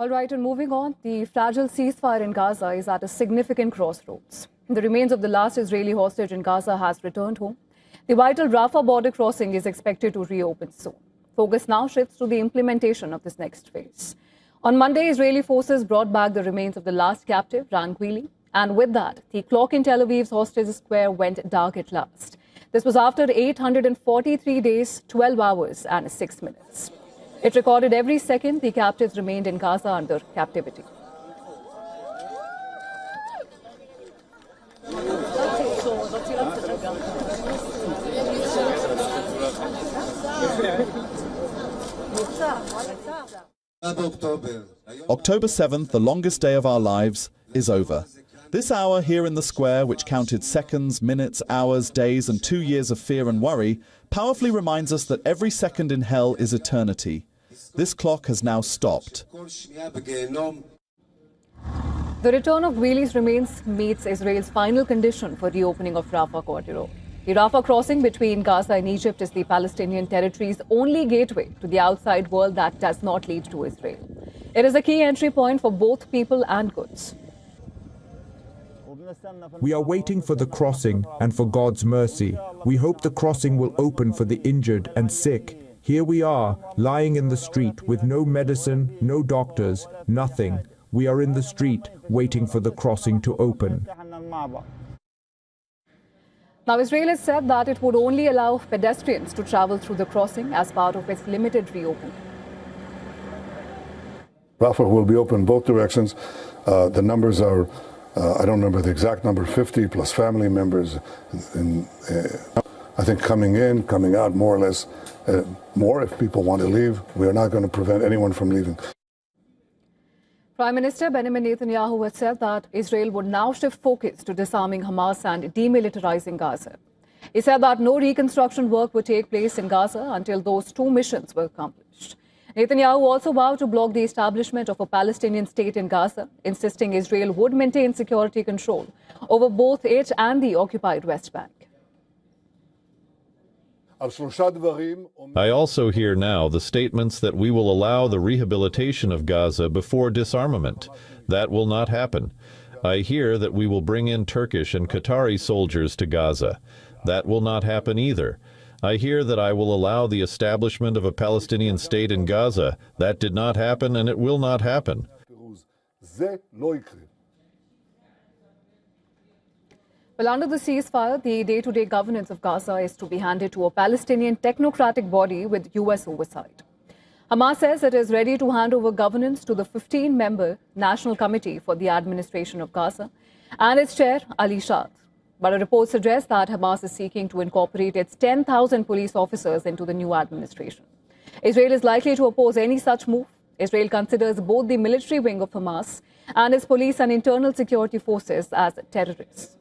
All right, and moving on, the fragile ceasefire in Gaza is at a significant crossroads. The remains of the last Israeli hostage in Gaza has returned home. The vital Rafah border crossing is expected to reopen soon. Focus now shifts to the implementation of this next phase. On Monday, Israeli forces brought back the remains of the last captive, Ran Gwili, and with that, the clock in Tel Aviv's hostage square went dark at last. This was after 843 days, 12 hours and 6 minutes. It recorded every second the captives remained in Gaza under captivity. October 7th, the longest day of our lives, is over. This hour here in the square, which counted seconds, minutes, hours, days and 2 years of fear and worry, powerfully reminds us that every second in hell is eternity. This clock has now stopped. The return of Gwili's remains meets Israel's final condition for reopening of Rafah corridor. The Rafah crossing between Gaza and Egypt is the Palestinian territory's only gateway to the outside world that does not lead to Israel. It is a key entry point for both people and goods. We are waiting for the crossing and for God's mercy. We hope the crossing will open for the injured and sick. Here we are, lying in the street with no medicine, no doctors, nothing. We are in the street, waiting for the crossing to open. Now, Israel has said that it would only allow pedestrians to travel through the crossing as part of its limited reopening. Rafah will be open both directions. The numbers are, I don't remember the exact number, 50 plus family members. I think coming in, coming out, more or less, more if people want to leave. We are not going to prevent anyone from leaving. Prime Minister Benjamin Netanyahu has said that Israel would now shift focus to disarming Hamas and demilitarizing Gaza. He said that no reconstruction work would take place in Gaza until those two missions were accomplished. Netanyahu also vowed to block the establishment of a Palestinian state in Gaza, insisting Israel would maintain security control over both it and the occupied West Bank. I also hear now the statements that we will allow the rehabilitation of Gaza before disarmament. That will not happen. I hear that we will bring in Turkish and Qatari soldiers to Gaza. That will not happen either. I hear that I will allow the establishment of a Palestinian state in Gaza. That did not happen, and it will not happen. Well, under the ceasefire, the day-to-day governance of Gaza is to be handed to a Palestinian technocratic body with U.S. oversight. Hamas says it is ready to hand over governance to the 15-member National Committee for the Administration of Gaza and its chair, Ali Shad. But a report suggests that Hamas is seeking to incorporate its 10,000 police officers into the new administration. Israel is likely to oppose any such move. Israel considers both the military wing of Hamas and its police and internal security forces as terrorists.